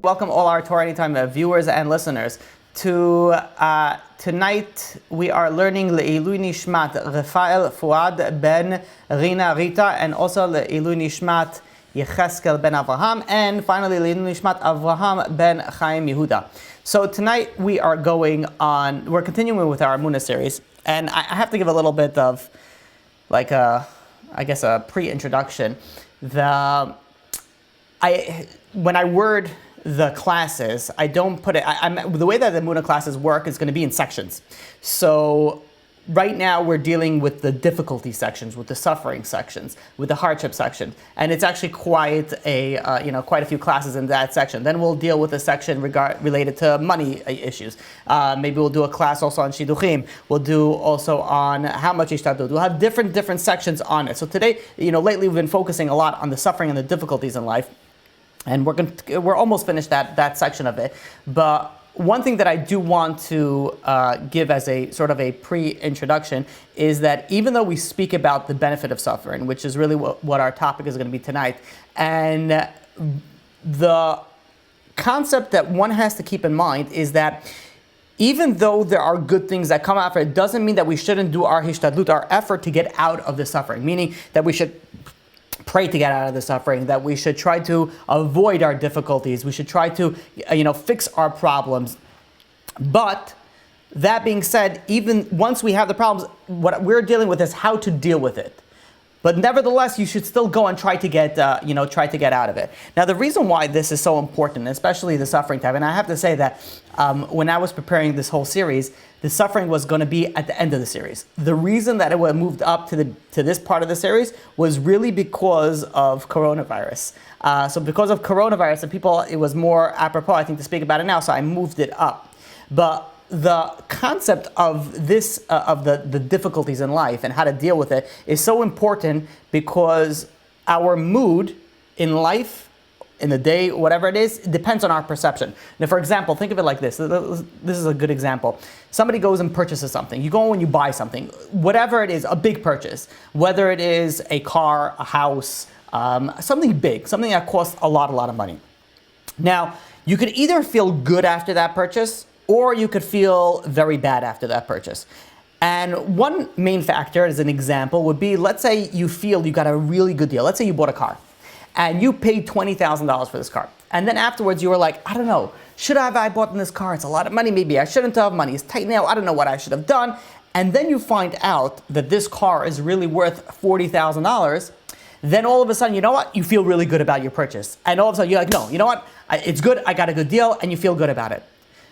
Welcome all our Torah Anytime viewers and listeners to tonight we are learning Le'ilui Nishmat Rafael Fuad ben Rina Rita and also Le'ilui Nishmat Yecheskel ben Avraham and finally Le'ilui Nishmat Avraham ben Chaim Yehuda. So tonight we're continuing with our Emunah series, and I have to give a little bit of a pre-introduction. When I word the classes, I don't put it, the way that the Emunah classes work is going to be in sections. So right now we're dealing with the difficulty sections, with the suffering sections, with the hardship section. And it's actually quite a few classes in that section. Then we'll deal with a section related to money issues. Maybe we'll do a class also on Shidduchim. We'll do also on how much Ishtadut. We'll have different sections on it. So today, lately we've been focusing a lot on the suffering and the difficulties in life. And we're almost finished that section of it. But one thing that I do want to give as a sort of a pre-introduction is that even though we speak about the benefit of suffering, which is really what our topic is going to be tonight, and the concept that one has to keep in mind is that even though there are good things that come after, it doesn't mean that we shouldn't do our hishtadlut, our effort to get out of the suffering, meaning that we should pray to get out of the suffering, that we should try to avoid our difficulties, we should try to fix our problems. But that being said, even once we have the problems, what we're dealing with is how to deal with it. But nevertheless, you should still go and try to get out of it. Now, the reason why this is so important, especially the suffering type, and I have to say that when I was preparing this whole series, the suffering was going to be at the end of the series. The reason that it moved up to this part of the series was really because of coronavirus. So because of coronavirus, it was more apropos, I think, to speak about it now. So I moved it up. But the concept of this, of the difficulties in life and how to deal with it is so important because our mood in life, in the day, whatever it is, it depends on our perception. Now, for example, think of it like this. This is a good example. Somebody goes and purchases something. You go and you buy something, whatever it is, a big purchase, whether it is a car, a house, something big, something that costs a lot of money. Now, you could either feel good after that purchase, or you could feel very bad after that purchase. And one main factor, as an example, would be, let's say you feel you got a really good deal. Let's say you bought a car, and you paid $20,000 for this car. And then afterwards you were like, I don't know, should I have bought this car? It's a lot of money, maybe I shouldn't have, money is tight now, I don't know what I should have done. And then you find out that this car is really worth $40,000. Then all of a sudden, you know what? You feel really good about your purchase. And all of a sudden you're like, no, you know what? It's good, I got a good deal, and you feel good about it.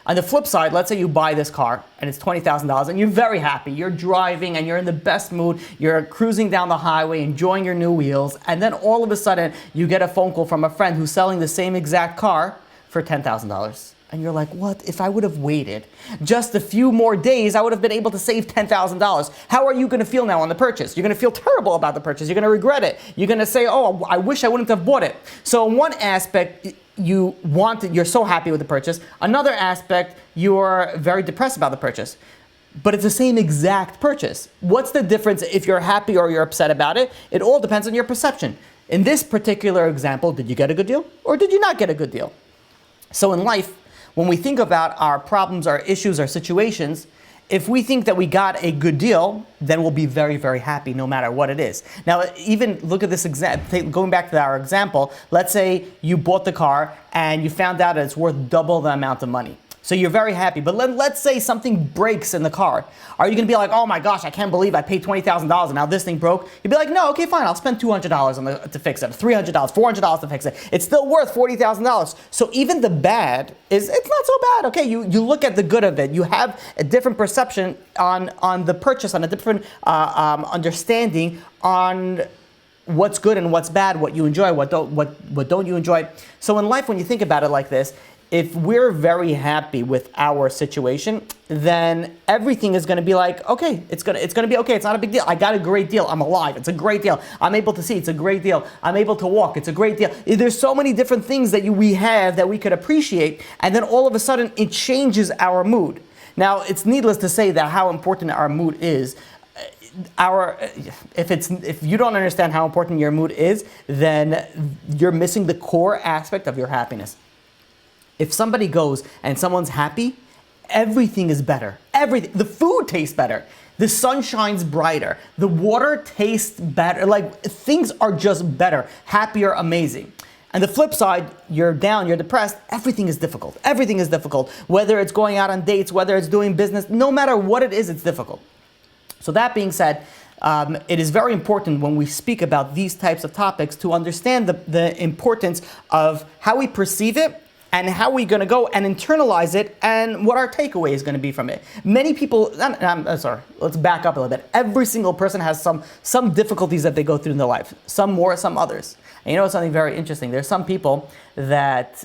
On the flip side, let's say you buy this car and it's $20,000 and you're very happy. You're driving and you're in the best mood. You're cruising down the highway, enjoying your new wheels. And then all of a sudden, you get a phone call from a friend who's selling the same exact car for $10,000. And you're like, what? If I would have waited just a few more days, I would have been able to save $10,000. So are you going to feel now on the purchase? You're going to feel terrible about the purchase. You're going to regret it. You're going to say, oh, I wish I wouldn't have bought it. So in one aspect, you're so happy with the purchase. Another aspect, you're very depressed about the purchase. But it's the same exact purchase. What's the difference if you're happy or you're upset about it? It all depends on your perception. In this particular example, did you get a good deal or did you not get a good deal? So in life, when we think about our problems, our issues, our situations, if we think that we got a good deal, then we'll be very, very happy no matter what it is. Now, even look at this example, going back to our example, let's say you bought the car and you found out that it's worth double the amount of money. So you're very happy, but let's say something breaks in the car. Are you going to be like, oh my gosh, I can't believe I paid $20,000 and now this thing broke? You'd be like, no, okay, fine, I'll spend $200 to fix it, $300, $400 to fix it. It's still worth $40,000. So even the bad it's not so bad. Okay, you look at the good of it. You have a different perception on the purchase, on a different understanding on what's good and what's bad, what you enjoy, what don't you enjoy. So in life, when you think about it like this, if we're very happy with our situation, then everything is going to be like, okay, it's going to be okay. It's not a big deal. I got a great deal. I'm alive. It's a great deal. I'm able to see. It's a great deal. I'm able to walk. It's a great deal. There's so many different things that we have that we could appreciate, and then all of a sudden it changes our mood. Now, it's needless to say that how important our mood is. If you don't understand how important your mood is, then you're missing the core aspect of your happiness. If somebody goes and someone's happy, everything is better. Everything. The food tastes better. The sun shines brighter. The water tastes better. Like, things are just better, happier, amazing. And the flip side, you're down, you're depressed, everything is difficult. Everything is difficult. Whether it's going out on dates, whether it's doing business, no matter what it is, it's difficult. So that being said, it is very important when we speak about these types of topics to understand the importance of how we perceive it and how we're going to go and internalize it and what our takeaway is going to be from it. Many people, I'm sorry, let's back up a little bit. Every single person has some difficulties that they go through in their life. Some more, some others. And you know something very interesting? There's some people that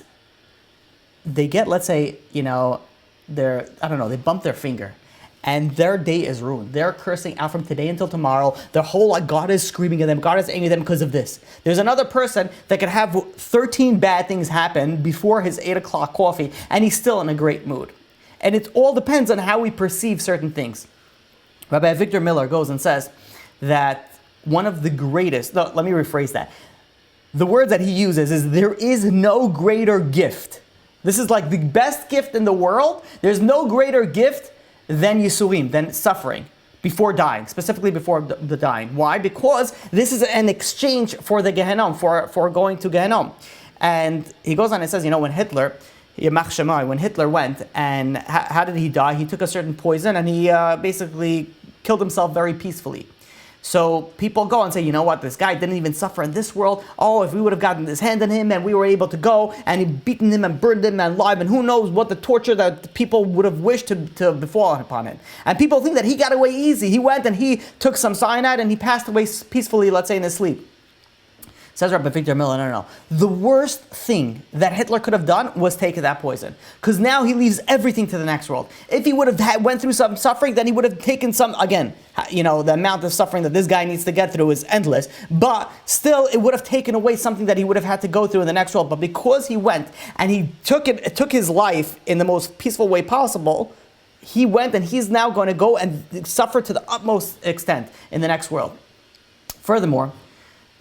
they get, let's say, they bump their finger. And their day is ruined. They're cursing out from today until tomorrow. Their whole life, God is screaming at them. God is angry at them because of this. There's another person that could have 13 bad things happen before his 8 o'clock coffee, and he's still in a great mood. And it all depends on how we perceive certain things. Rabbi Victor Miller goes and says that one of the greatest, no, let me rephrase that. The words that he uses is, there is no greater gift. This is like the best gift in the world. There's no greater gift than Yisurim, than suffering, before dying, specifically before the dying. Why? Because this is an exchange for the Gehenom, for going to Gehenom. And he goes on and says, when Hitler went, and how did he die? He took a certain poison and he basically killed himself very peacefully. So people go and say, you know what, this guy didn't even suffer in this world. Oh, if we would have gotten his hand in him and we were able to go and he beaten him and burned him alive, and who knows what the torture that people would have wished to befall upon him. And people think that he got away easy. He went and he took some cyanide and he passed away peacefully, let's say in his sleep. Says Rabbi Victor Miller, no. The worst thing that Hitler could have done was take that poison. Because now he leaves everything to the next world. If he would have went through some suffering, then he would have taken some, again, the amount of suffering that this guy needs to get through is endless. But still, it would have taken away something that he would have had to go through in the next world. But because he went and he took his life in the most peaceful way possible, he went and he's now going to go and suffer to the utmost extent in the next world. Furthermore,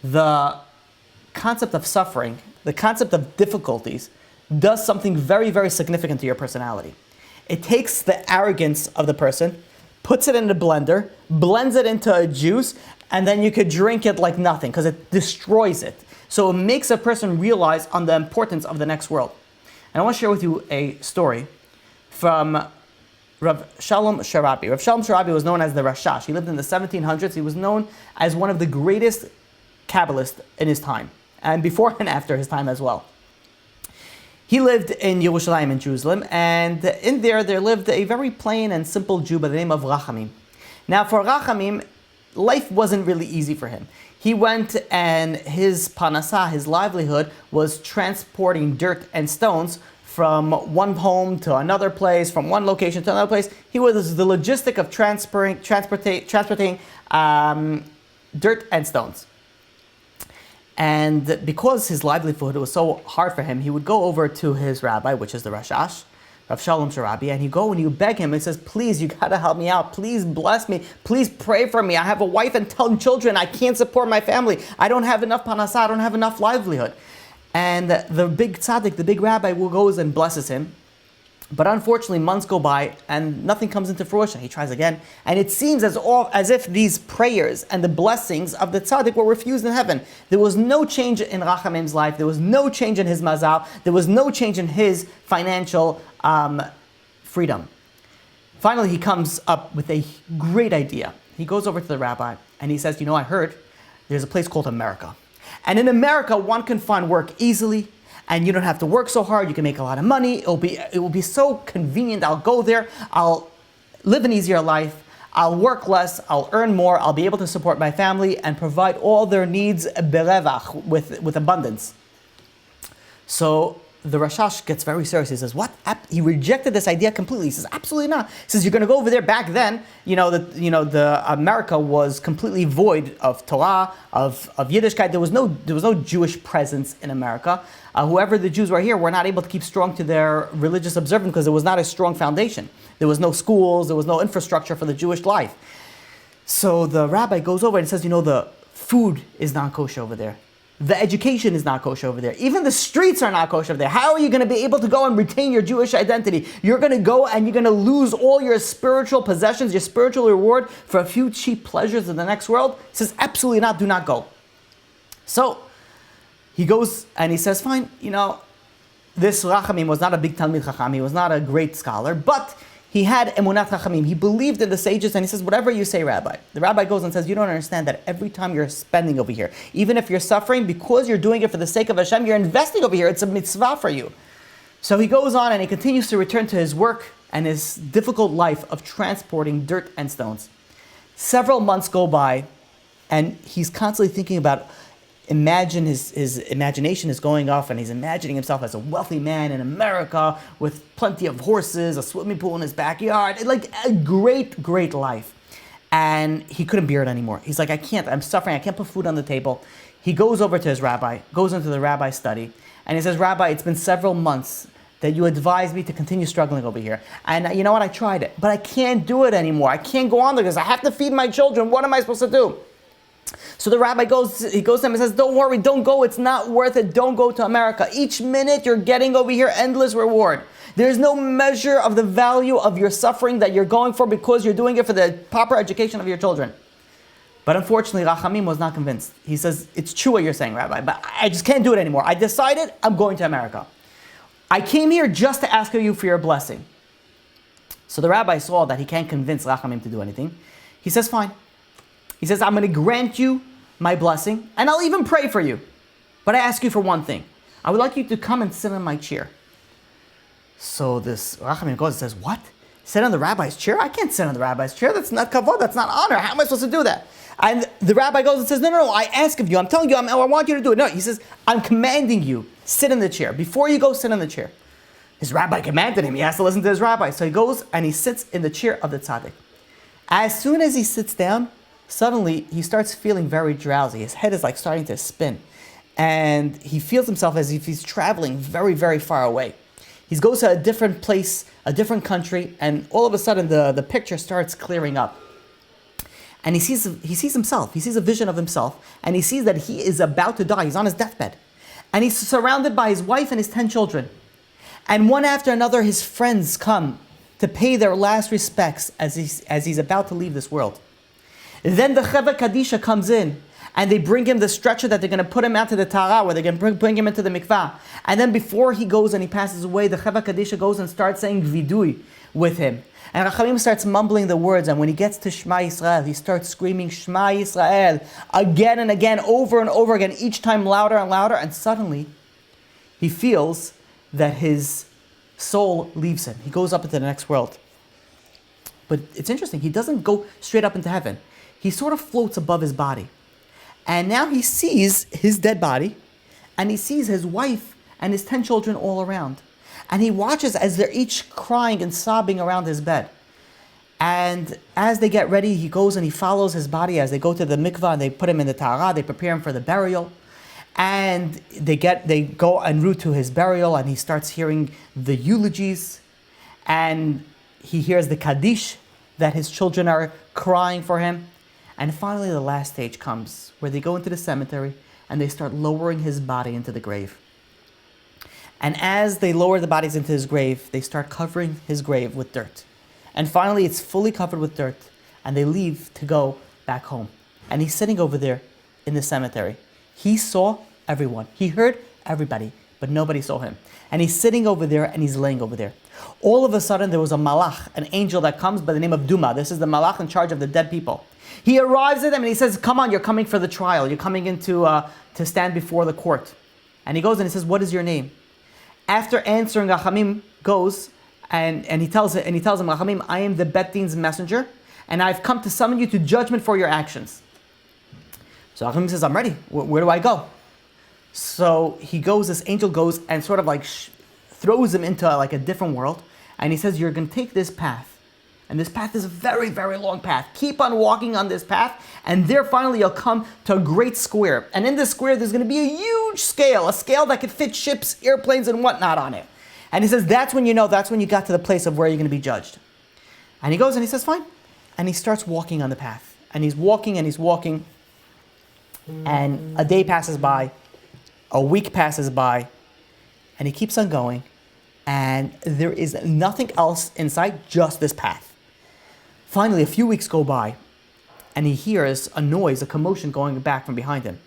the concept of suffering, the concept of difficulties, does something very, very significant to your personality. It takes the arrogance of the person, puts it in a blender, blends it into a juice, and then you could drink it like nothing because it destroys it. So it makes a person realize on the importance of the next world. And I want to share with you a story from Rav Shalom Sharabi. Rav Shalom Sharabi was known as the Rashash. He lived in the 1700s. He was known as one of the greatest Kabbalists in his time, and before and after his time as well. He lived in Yerushalayim in Jerusalem, and in there lived a very plain and simple Jew by the name of Rachamim. Now for Rachamim, life wasn't really easy for him. He went and his parnassah, his livelihood, was transporting dirt and stones from one home to another place, from one location to another place. He was the logistic of transporting dirt and stones. And because his livelihood was so hard for him, he would go over to his rabbi, which is the Rashash, Rav Shalom Sharabi, and he'd go and he would beg him and says, please, you gotta help me out. Please bless me. Please pray for me. I have a wife and 10 children. I can't support my family. I don't have enough parnassah. I don't have enough livelihood. And the big tzaddik, the big rabbi, goes and blesses him. But unfortunately, months go by and nothing comes into fruition. He tries again, and it seems as if these prayers and the blessings of the tzaddik were refused in heaven. There was no change in Rachamim's life. There was no change in his mazal. There was no change in his financial freedom. Finally, he comes up with a great idea. He goes over to the rabbi and he says, I heard there's a place called America. And in America, one can find work easily, and you don't have to work so hard. You can make a lot of money. It will be so convenient. I'll go there. I'll live an easier life. I'll work less. I'll earn more. I'll be able to support my family and provide all their needs berevach, with abundance. So the Rashash gets very serious. He says, what? He rejected this idea completely. He says, absolutely not. He says, you're going to go over there. Back then, the America was completely void of Torah, of Yiddishkeit. There was no Jewish presence in America. Whoever the Jews were here were not able to keep strong to their religious observance because there was not a strong foundation. There was no schools. There was no infrastructure for the Jewish life. So the rabbi goes over and says, the food is not kosher over there. The education is not kosher over there. Even the streets are not kosher over there. How are you going to be able to go and retain your Jewish identity? You're going to go and you're going to lose all your spiritual possessions, your spiritual reward for a few cheap pleasures in the next world? He says, absolutely not, do not go. So he goes and he says, fine, this Rachamim was not a big Talmid Chacham, he was not a great scholar, but he had Emunah Chachamim. He believed in the sages, and he says, whatever you say, Rabbi. The rabbi goes and says, you don't understand that every time you're spending over here, even if you're suffering, because you're doing it for the sake of Hashem, you're investing over here. It's a mitzvah for you. So he goes on and he continues to return to his work and his difficult life of transporting dirt and stones. Several months go by, and he's constantly thinking about his imagination is going off, and he's imagining himself as a wealthy man in America with plenty of horses, a swimming pool in his backyard, like a great, great life. And he couldn't bear it anymore. He's like, I'm suffering, I can't put food on the table. He goes over to his rabbi, goes into the rabbi's study, and he says, Rabbi, it's been several months that you advised me to continue struggling over here. And you know what, I tried it, but I can't do it anymore. I can't go on like this. I have to feed my children. What am I supposed to do? So the rabbi goes to him and says, don't worry, don't go, it's not worth it, don't go to America. Each minute you're getting over here endless reward. There's no measure of the value of your suffering that you're going for because you're doing it for the proper education of your children. But unfortunately, Rachamim was not convinced. He says, it's true what you're saying, Rabbi, but I just can't do it anymore. I decided I'm going to America. I came here just to ask you for your blessing. So the rabbi saw that he can't convince Rachamim to do anything. He says, fine. He says, I'm going to grant you my blessing, and I'll even pray for you. But I ask you for one thing. I would like you to come and sit on my chair. So this Rachamim goes and says, what? Sit on the rabbi's chair? I can't sit on the rabbi's chair. That's not kavod. That's not honor. How am I supposed to do that? And the rabbi goes and says, no, I ask of you. I'm telling you, I want you to do it. No, he says, I'm commanding you, sit in the chair. Before you go, sit in the chair. His rabbi commanded him. He has to listen to his rabbi. So he goes and he sits in the chair of the tzaddik. As soon as he sits down, suddenly he starts feeling very drowsy. His head is like starting to spin. And he feels himself as if he's traveling very, very far away. He goes to a different place, a different country, and all of a sudden the picture starts clearing up. And he sees himself. He sees a vision of himself. And he sees that he is about to die. He's on his deathbed. And he's surrounded by his wife and his 10 children. And one after another, his friends come to pay their last respects as he's about to leave this world. Then the Cheva Kadisha comes in, and they bring him the stretcher that they're going to put him out to the Tara, where they're going to bring him into the mikvah. And then before he goes and he passes away, the Cheva Kadisha goes and starts saying vidui with him. And Rachamim starts mumbling the words, and when he gets to Shema Yisrael, he starts screaming Shema Yisrael again and again, over and over again, each time louder and louder, and suddenly he feels that his soul leaves him. He goes up into the next world. But it's interesting, he doesn't go straight up into heaven. He sort of floats above his body. And now he sees his dead body, and he sees his wife and his 10 children all around. And he watches as they're each crying and sobbing around his bed. And as they get ready, he goes and he follows his body as they go to the mikvah and they put him in the tahara, they prepare him for the burial. And they go en route to his burial, and he starts hearing the eulogies, and he hears the kaddish that his children are crying for him. And finally the last stage comes, where they go into the cemetery and they start lowering his body into the grave. And as they lower the bodies into his grave, they start covering his grave with dirt. And finally it's fully covered with dirt, and they leave to go back home. And he's sitting over there in the cemetery. He saw everyone. He heard everybody, but nobody saw him. And he's sitting over there and he's laying over there. All of a sudden there was a malach, an angel that comes by the name of Duma. This is the malach in charge of the dead people. He arrives at them and he says, come on, you're coming for the trial. You're coming in to stand before the court. And he goes and he says, what is your name? After answering, Rachamim goes and he tells him, Rachamim, I am the Bet Din's messenger, and I've come to summon you to judgment for your actions. So Rachamim says, I'm ready. Where do I go? So he goes, this angel goes and sort of like throws him into like a different world. And he says, you're going to take this path. And this path is a very, very long path. Keep on walking on this path, and there finally you'll come to a great square. And in this square, there's going to be a huge scale, a scale that could fit ships, airplanes, and whatnot on it. And he says, that's when you got to the place of where you're going to be judged. And he goes and he says, fine. And he starts walking on the path. And he's walking and he's walking. And a day passes by, A week passes by, and he keeps on going, and there is nothing else in sight, just this path. Finally, a few weeks go by, and he hears a noise, a commotion going back from behind him.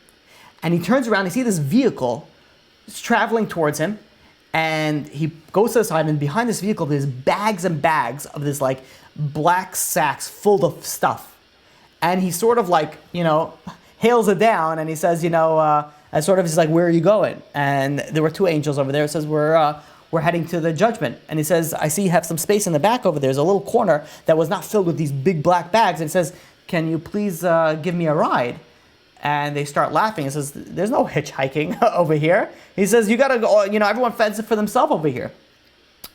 And he turns around, he sees this vehicle traveling towards him, and he goes to the side, and behind this vehicle there's bags and bags of this like black sacks full of stuff. And he sort of like, hails it down, and he says, as sort of, he's like, where are you going? And there were two angels over there. It says, we're heading to the judgment. And he says, I see you have some space in the back over there. There's a little corner that was not filled with these big black bags. And he says, can you please give me a ride? And they start laughing. He says, there's no hitchhiking over here. He says, you gotta go, everyone fends for themselves over here.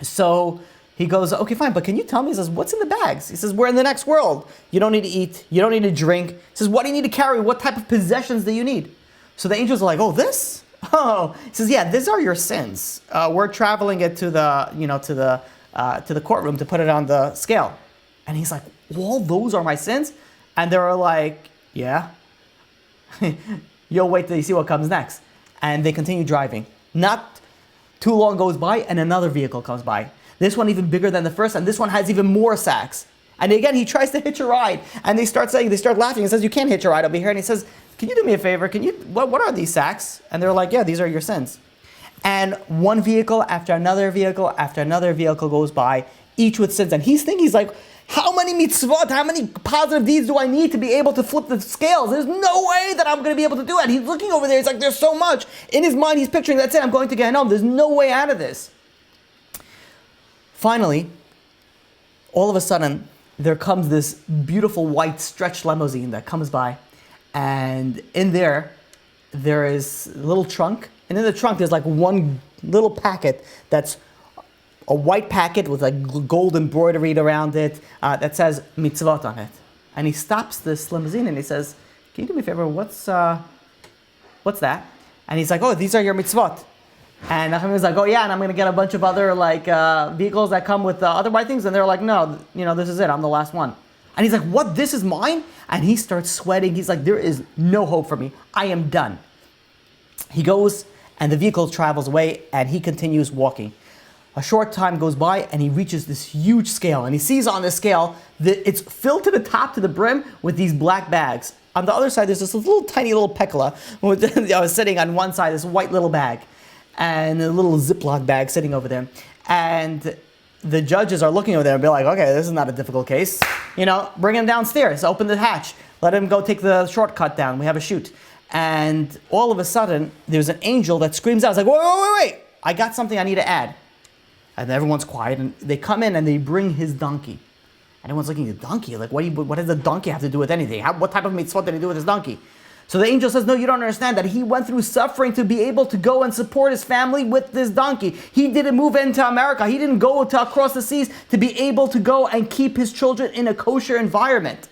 So he goes, okay, fine, but can you tell me? He says, what's in the bags? He says, we're in the next world. You don't need to eat. You don't need to drink. He says, what do you need to carry? What type of possessions do you need? So the angels are like, oh, this? Oh, he says, yeah, these are your sins. We're traveling it to the courtroom to put it on the scale. And he's like, all those are my sins? And they're like, yeah. You'll wait till you see what comes next. And they continue driving. Not too long goes by, and another vehicle comes by. This one even bigger than the first, and this one has even more sacks. And again, he tries to hitch a ride, and they start laughing. He says, you can't hitch a ride over here. And he says, can you do me a favor? What are these sacks? And they're like, yeah, these are your sins. And one vehicle after another vehicle goes by, each with sins. And he's like, how many mitzvot, how many positive deeds do I need to be able to flip the scales? There's no way that I'm going to be able to do it. He's looking over there. He's like, there's so much. In his mind, he's picturing, that's it, I'm going to Gehenna. There's no way out of this. Finally, all of a sudden, there comes this beautiful white stretch limousine that comes by. And in there is a little trunk. And in the trunk, there's like one little packet that's a white packet with like gold embroidered around it that says mitzvot on it. And he stops this limousine and he says, can you do me a favor, what's that? And he's like, oh, these are your mitzvot. And Nachman was like, oh yeah, and I'm going to get a bunch of other like vehicles that come with other white things. And they're like, no, this is it, I'm the last one. And he's like, what, this is mine? And he starts sweating. He's like, there is no hope for me. I am done. He goes and the vehicle travels away and he continues walking. A short time goes by and he reaches this huge scale, and he sees on the scale that it's filled to the top, to the brim, with these black bags. On the other side, there's this little tiny little pekla. I was sitting on one side, this white little bag, and a little Ziploc bag sitting over there. And the judges are looking over there and be like, okay, this is not a difficult case. Bring him downstairs, open the hatch, let him go take the shortcut down. We have a chute. And all of a sudden, there's an angel that screams out. It's like, wait, I got something I need to add. And everyone's quiet, and they come in and they bring his donkey. And everyone's looking at the donkey, like, what does the donkey have to do with anything? What type of mitzvot did he do with his donkey? So the angel says, no, you don't understand that he went through suffering to be able to go and support his family with this donkey. He didn't move into America. He didn't go across the seas to be able to go and keep his children in a kosher environment.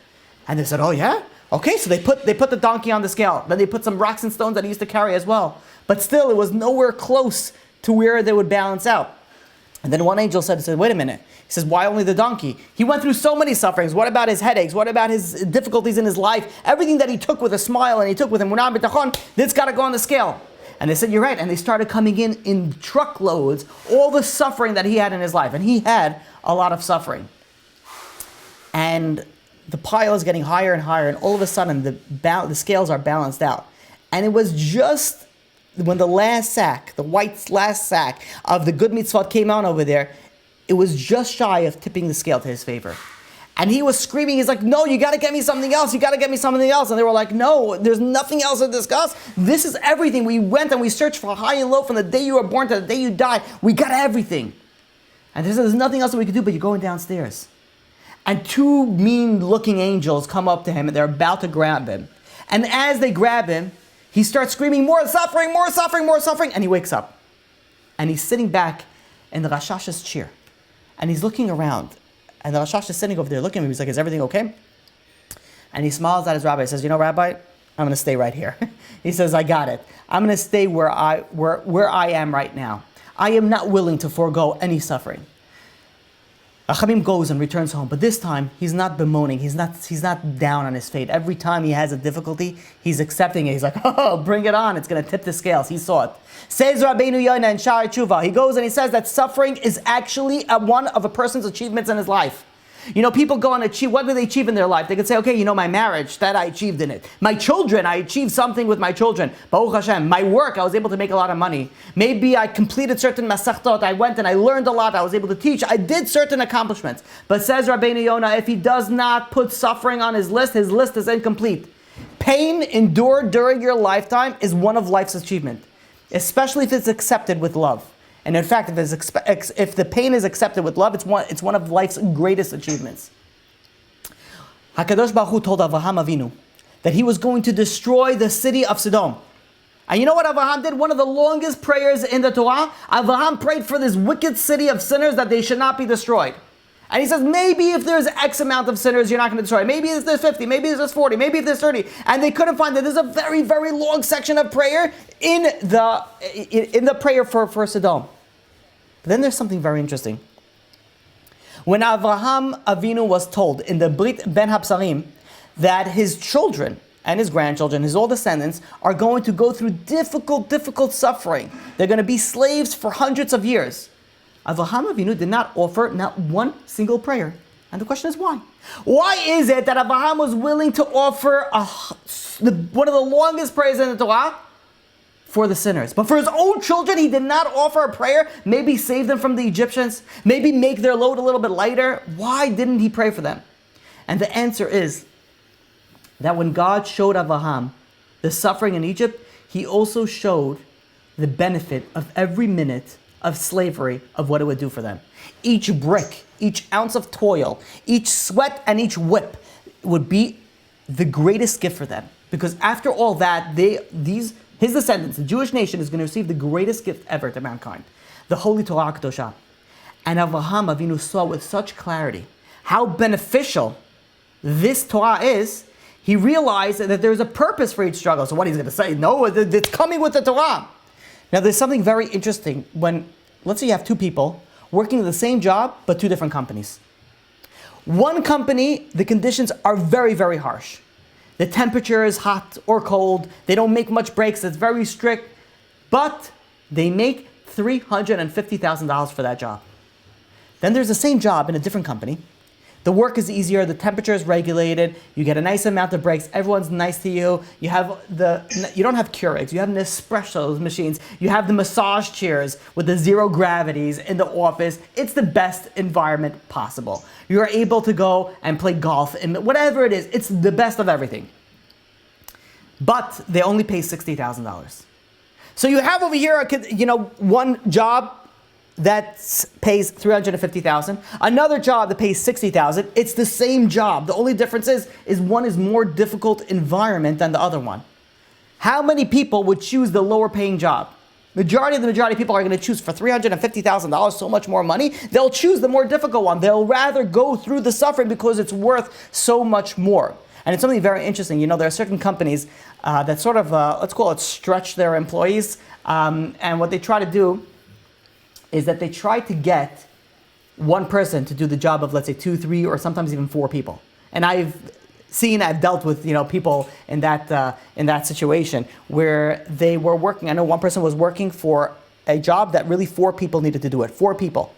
And they said, oh yeah? Okay, so they put the donkey on the scale. Then they put some rocks and stones that he used to carry as well. But still, it was nowhere close to where they would balance out. And then one angel said, wait a minute. He says, why only the donkey? He went through so many sufferings. What about his headaches? What about his difficulties in his life? Everything that he took with a smile and he took with him, that's got to go on the scale. And they said, you're right. And they started coming in truckloads, all the suffering that he had in his life. And he had a lot of suffering. And the pile is getting higher and higher. And all of a sudden, the scales are balanced out. And it was just when the last sack, the white last sack of the good mitzvot came out over there, it was just shy of tipping the scale to his favor. And he was screaming, he's like, no, you got to get me something else. You got to get me something else. And they were like, no, there's nothing else to discuss. This is everything. We went and we searched for high and low from the day you were born to the day you died. We got everything. And they said, there's nothing else that we could do, but you're going downstairs. And two mean-looking angels come up to him and they're about to grab him. And as they grab him, he starts screaming, more suffering, more suffering, more suffering. And he wakes up. And he's sitting back in the Rashash's chair. And he's looking around. And the Rashash is sitting over there looking at him. He's like, is everything okay? And he smiles at his rabbi. He says, Rabbi, I'm going to stay right here. He says, I got it. I'm going to stay where I am right now. I am not willing to forego any suffering. Achamim goes and returns home, but this time he's not bemoaning. He's not down on his fate. Every time he has a difficulty, he's accepting it. He's like, oh, bring it on. It's going to tip the scales. He saw it. Says Rabbeinu Yonah in Sha'ar Tshuva. He goes and he says that suffering is actually one of a person's achievements in his life. You know, people go and achieve, what do they achieve in their life? They could say, okay, you know, my marriage, that I achieved in it. My children, I achieved something with my children. Baruch Hashem. My work, I was able to make a lot of money. Maybe I completed certain masachtot. I went and I learned a lot. I was able to teach. I did certain accomplishments. But says Rabbeinu Yonah, if he does not put suffering on his list is incomplete. Pain endured during your lifetime is one of life's achievements, especially if it's accepted with love. And in fact, if the pain is accepted with love, it's one of life's greatest achievements. HaKadosh Baruch Hu told Avraham Avinu that he was going to destroy the city of Sodom. And you know what Avraham did? One of the longest prayers in the Torah. Avraham prayed for this wicked city of sinners that they should not be destroyed. And he says, maybe if there's X amount of sinners, you're not going to destroy it. Maybe if there's 50, maybe if there's 40, maybe if there's 30. And they couldn't find that. There's a very, very long section of prayer in the prayer for Sodom. But then there's something very interesting. When Avraham Avinu was told in the Brit Ben Habsarim that his children and his grandchildren, his old descendants, are going to go through difficult suffering. They're going to be slaves for hundreds of years. Avraham Avinu did not offer not one single prayer. And the question is why? Why is it that Avraham was willing to offer one of the longest prayers in the Torah for the sinners? But for his own children, he did not offer a prayer, maybe save them from the Egyptians, maybe make their load a little bit lighter. Why didn't he pray for them? And the answer is that when God showed Avraham the suffering in Egypt, he also showed the benefit of every minute of slavery, of what it would do for them. Each brick, each ounce of toil, each sweat and each whip would be the greatest gift for them. Because after all that, his descendants, the Jewish nation, is going to receive the greatest gift ever to mankind, the Holy Torah Kedoshah. And Avraham Avinu saw with such clarity how beneficial this Torah is. He realized that there's a purpose for each struggle. So what he's going to say? No, it's coming with the Torah. Now, there's something very interesting when, let's say you have two people working the same job, but two different companies. One company, the conditions are very, very harsh. The temperature is hot or cold. They don't make much breaks. It's very strict. But they make $350,000 for that job. Then there's the same job in a different company. The work is easier, the temperature is regulated, you get a nice amount of breaks, everyone's nice to you, you don't have Keurigs, you have Nespresso machines, you have the massage chairs with the zero gravities in the office. It's the best environment possible. You're able to go and play golf and whatever it is, it's the best of everything. But they only pay $60,000. So you have over here, one job that pays $350,000, another job that pays $60,000. It's the same job. The only difference is one is more difficult environment than the other one. How many people would choose the lower paying job? Majority of people are going to choose for $350,000, so much more money. They'll choose the more difficult one. They'll rather go through the suffering because it's worth so much more. And it's something very interesting. There are certain companies that sort of, let's call it, stretch their employees. And what they try to do is that they try to get one person to do the job of, let's say, 2, 3, or sometimes even 4 people. And I've dealt with, people in that situation where they were working. I know one person was working for a job that really 4 people needed to do it, 4 people.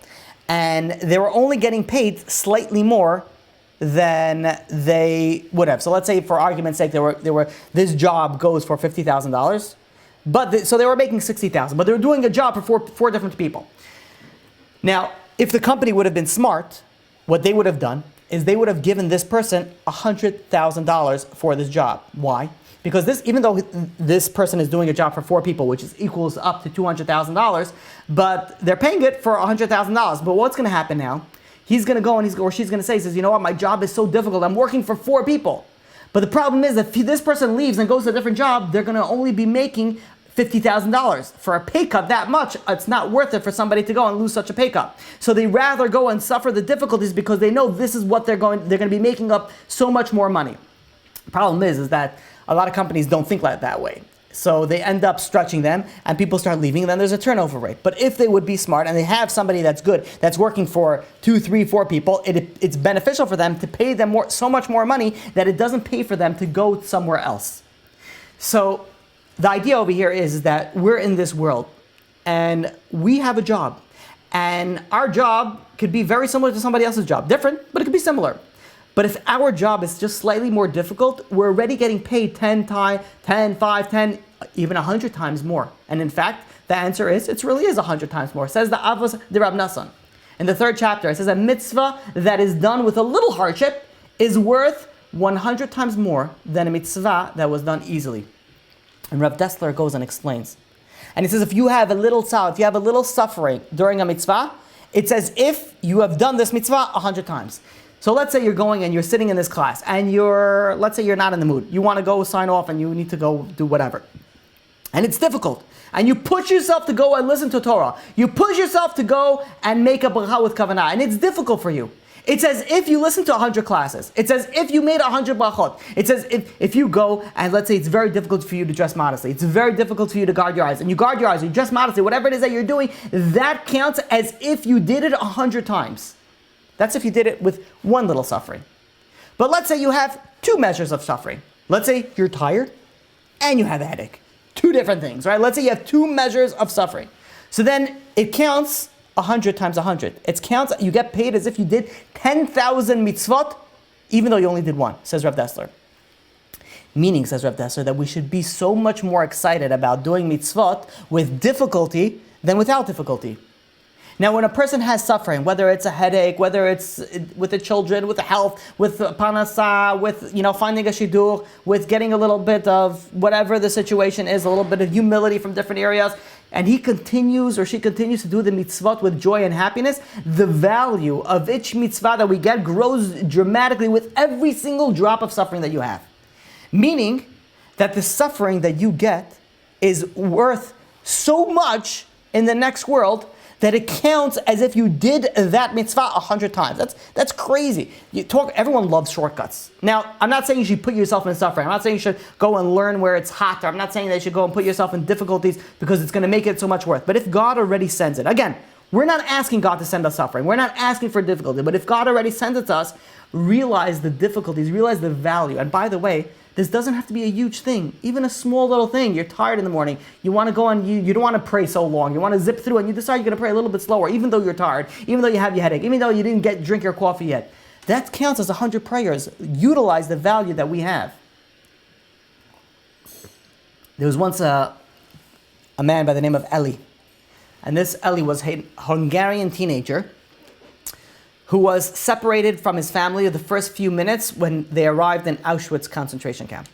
And they were only getting paid slightly more than they would have. So let's say, for argument's sake, this job goes for $50,000. So they were making $60,000, but they were doing a job for four different people. Now, if the company would have been smart, what they would have done is they would have given this person $100,000 for this job. Why? Because even though this person is doing a job for 4 people, which equals up to $200,000, but they're paying it for $100,000. But what's going to happen now? He's going to go or she's going to say, you know what, my job is so difficult. I'm working for 4 people. But the problem is, if this person leaves and goes to a different job, they're going to only be making $50,000. For a pay cut that much, it's not worth it for somebody to go and lose such a pay cut. So they rather go and suffer the difficulties because they know this is what they're going to be making up so much more money. The problem is that a lot of companies don't think like that way. So they end up stretching them, and people start leaving, and then there's a turnover rate. But if they would be smart, and they have somebody that's good, that's working for 2, 3, 4 people, it's beneficial for them to pay them so much more money that it doesn't pay for them to go somewhere else. So the idea over here is that we're in this world, and we have a job. And our job could be very similar to somebody else's job. Different, but it could be similar. But if our job is just slightly more difficult, we're already getting paid 10, 5, 10, even 100 times more. And in fact, the answer is, it really is 100 times more. It says the Avos de Rab Nassan. In the 3rd chapter, it says a mitzvah that is done with a little hardship is worth 100 times more than a mitzvah that was done easily. And Rav Dessler goes and explains. And he says, if you have a little tzara, if you have a little suffering during a mitzvah, it's as if you have done this mitzvah 100 times. So let's say you're going and you're sitting in this class, and let's say you're not in the mood. You want to go sign off and you need to go do whatever. And it's difficult. And you push yourself to go and listen to Torah. You push yourself to go and make a bracha with kavanah. And it's difficult for you. It's as if you listen to 100 classes. It's as if you made 100 brachot. It's as if you go and let's say it's very difficult for you to dress modestly. It's very difficult for you to guard your eyes. And you guard your eyes, you dress modestly, whatever it is that you're doing, that counts as if you did it 100 times. That's if you did it with one little suffering. But let's say you have 2 measures of suffering. Let's say you're tired and you have a headache. 2 different things, right? Let's say you have 2 measures of suffering. So then it counts 100 times 100. It counts, you get paid as if you did 10,000 mitzvot, even though you only did 1, says Rav Dessler. Meaning, says Rav Dessler, that we should be so much more excited about doing mitzvot with difficulty than without difficulty. Now, when a person has suffering, whether it's a headache, whether it's with the children, with the health, with panasa, with finding a shidduch, with getting a little bit of whatever the situation is, a little bit of humility from different areas, and he continues or she continues to do the mitzvot with joy and happiness, the value of each mitzvah that we get grows dramatically with every single drop of suffering that you have. Meaning that the suffering that you get is worth so much in the next world that it counts as if you did that mitzvah 100 times. That's crazy. Everyone loves shortcuts. Now, I'm not saying you should put yourself in suffering. I'm not saying you should go and learn where it's hot. Or I'm not saying that you should go and put yourself in difficulties because it's going to make it so much worse. But if God already sends it, again, we're not asking God to send us suffering. We're not asking for difficulty. But if God already sends it to us, realize the difficulties, realize the value. And by the way, this doesn't have to be a huge thing. Even a small little thing. You're tired in the morning. You want to go and you don't want to pray so long. You want to zip through and you decide you're going to pray a little bit slower, even though you're tired, even though you have your headache, even though you didn't drink your coffee yet. That counts as 100 prayers. Utilize the value that we have. There was once a man by the name of Eli. And this Eli was a Hungarian teenager who was separated from his family the first few minutes when they arrived in Auschwitz concentration camp.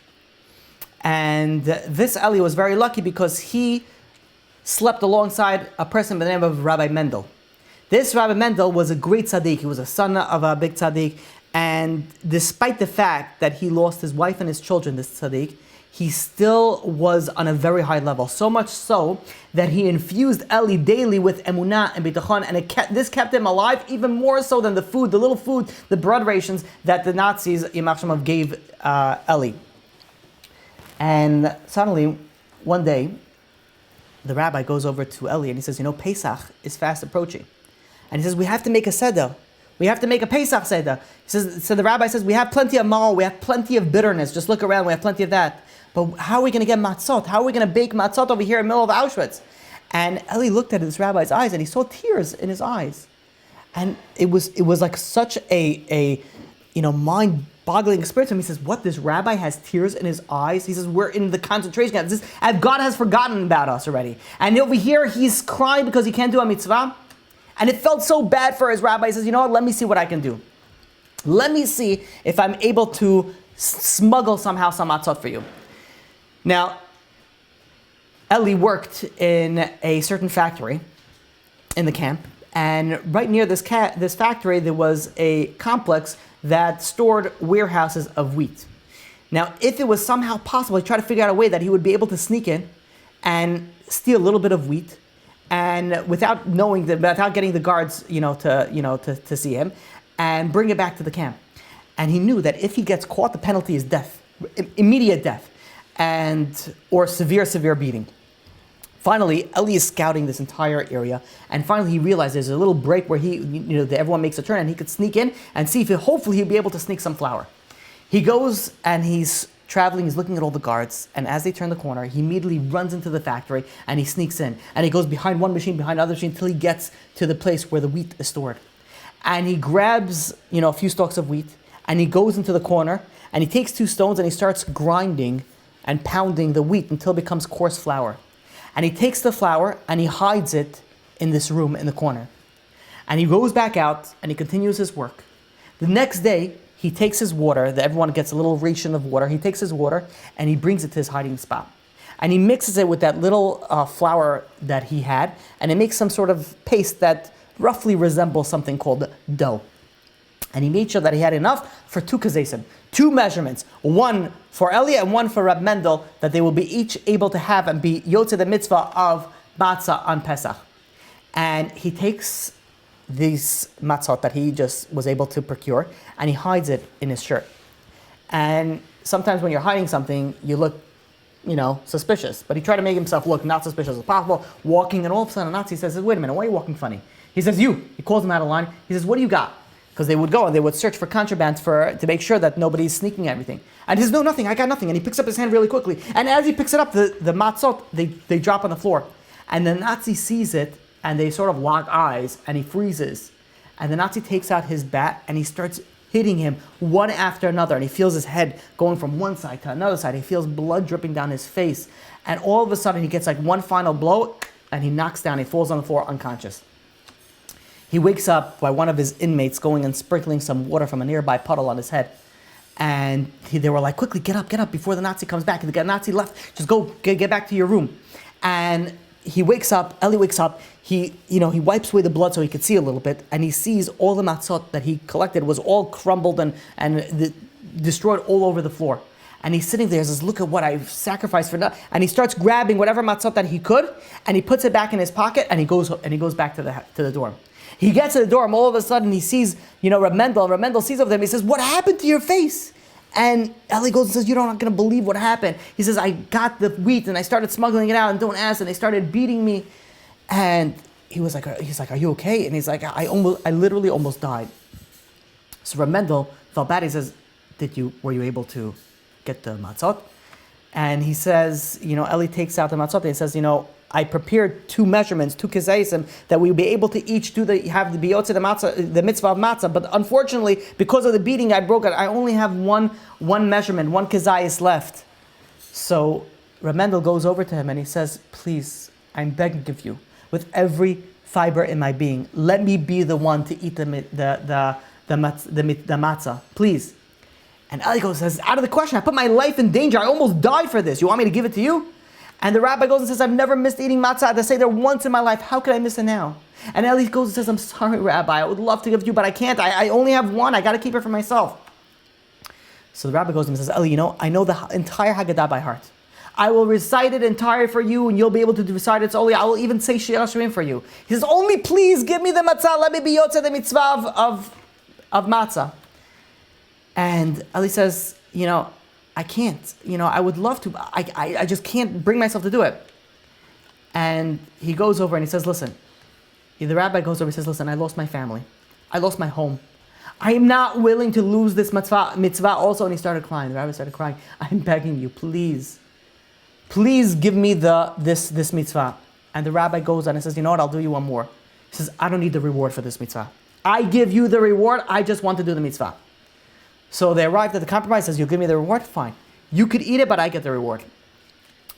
And this Eli was very lucky because he slept alongside a person by the name of Rabbi Mendel. This Rabbi Mendel was a great tzaddik. He was a son of a big tzaddik. And despite the fact that he lost his wife and his children, this tzaddik, he still was on a very high level. So much so that he infused Eli daily with Emunah and bitachon, and this kept him alive even more so than the food, the little food, the bread rations that the Nazis, Yimach Shemav, gave Eli. And suddenly, one day, the rabbi goes over to Eli and he says, Pesach is fast approaching. And he says, we have to make a seder. We have to make a Pesach seder. He says, so the rabbi says, we have plenty of mal, we have plenty of bitterness. Just look around, we have plenty of that. But how are we going to get matzot? How are we going to bake matzot over here in the middle of Auschwitz? And Eli looked at this rabbi's eyes and he saw tears in his eyes. And it was like such a mind-boggling experience. And he says, what, this rabbi has tears in his eyes? He says, we're in the concentration camp. And God has forgotten about us already. And over here, he's crying because he can't do a mitzvah. And it felt so bad for his rabbi. He says, let me see what I can do. Let me see if I'm able to smuggle somehow some matzot for you. Now, Eli worked in a certain factory in the camp, and right near this factory there was a complex that stored warehouses of wheat. Now, if it was somehow possible, he tried to figure out a way that he would be able to sneak in and steal a little bit of wheat, and without getting the guards, to see him, and bring it back to the camp. And he knew that if he gets caught, the penalty is death, immediate death. or severe beating. Finally, Eli is scouting this entire area, and finally he realizes there's a little break where everyone makes a turn, and he could sneak in and see if hopefully he'll be able to sneak some flour. He goes and he's traveling, he's looking at all the guards, and as they turn the corner, he immediately runs into the factory and he sneaks in, and he goes behind one machine, behind another machine, until he gets to the place where the wheat is stored. And he grabs, a few stalks of wheat, and he goes into the corner, and he takes 2 stones and he starts grinding and pounding the wheat until it becomes coarse flour. And he takes the flour and he hides it in this room in the corner. And he goes back out and he continues his work. The next day, he takes his water, everyone gets a little ration of water. He takes his water and he brings it to his hiding spot. And he mixes it with that little flour that he had, and it makes some sort of paste that roughly resembles something called dough. And he made sure that he had enough for 2 kazesim, 2 measurements, one for Eli and one for Reb Mendel, that they will be each able to have and be yotze the mitzvah of matzah on Pesach. And he takes these matzot that he just was able to procure, and he hides it in his shirt. And sometimes when you're hiding something, you look, suspicious. But he tried to make himself look not suspicious as possible, walking, and all of a sudden a Nazi says, wait a minute, why are you walking funny? He says, you. He calls him out of line. He says, what do you got? Because they would go and they would search for contraband to make sure that nobody's sneaking everything. And he says, no, nothing, I got nothing. And he picks up his hand really quickly. And as he picks it up, the matzot, they drop on the floor. And the Nazi sees it, and they sort of lock eyes, and he freezes. And the Nazi takes out his bat, and he starts hitting him one after another. And he feels his head going from one side to another side. He feels blood dripping down his face. And all of a sudden, he gets like one final blow, and he knocks down. He falls on the floor unconscious. He wakes up by one of his inmates going and sprinkling some water from a nearby puddle on his head. And they were like, quickly, get up before the Nazi comes back. The Nazi left, just go, get back to your room. And he wakes up, Eli wakes up, he wipes away the blood so he could see a little bit, and he sees all the matzot that he collected was all crumbled and destroyed all over the floor. And he's sitting there and says, look at what I've sacrificed for now. And he starts grabbing whatever matzot that he could, and he puts it back in his pocket, and he goes back to the dorm. He gets to the dorm, all of a sudden he sees, Reb Mendel. Reb Mendel sees over them, he says, what happened to your face? And Eli goes and says, you're not going to believe what happened. He says, I got the wheat and I started smuggling it out, and don't ask, and they started beating me. And he's like, are you okay? And he's like, I literally almost died. So Reb Mendel felt bad. He says, were you able to get the matzot? And he says, Eli takes out the matzot and he says, I prepared 2 measurements, 2 kizayim, that we will be able to each have the biyotze, the matzah, the mitzvah of matzah. But unfortunately, because of the beating, I broke it. I only have one measurement, 1 kizayis left. So Reb Mendel goes over to him and he says, please, I'm begging of you, with every fiber in my being, let me be the one to eat the matzah, please. And Eli goes and says, out of the question, I put my life in danger. I almost died for this. You want me to give it to you? And the rabbi goes and says, I've never missed eating matzah. I say there once in my life. How could I miss it now? And Eli goes and says, I'm sorry, Rabbi. I would love to give it to you, but I can't. I only have one. I got to keep it for myself. So the rabbi goes and says, Eli, I know the entire Haggadah by heart. I will recite it entirely for you, and you'll be able to recite it solely. I will even say Shir Hashirim for you. He says, only please give me the matzah. Let me be yotze the mitzvah of matzah. And Eli says, I can't. I would love to. I just can't bring myself to do it. And he goes over and he says, listen. The rabbi goes over and says, listen, I lost my family. I lost my home. I am not willing to lose this mitzvah also. And he started crying. The rabbi started crying. I'm begging you, please give me this mitzvah. And the rabbi goes on and says, you know what, I'll do you one more. He says, I don't need the reward for this mitzvah. I give you the reward. I just want to do the mitzvah. So they arrived at the compromise, says, you'll give me the reward? Fine. You could eat it, but I get the reward.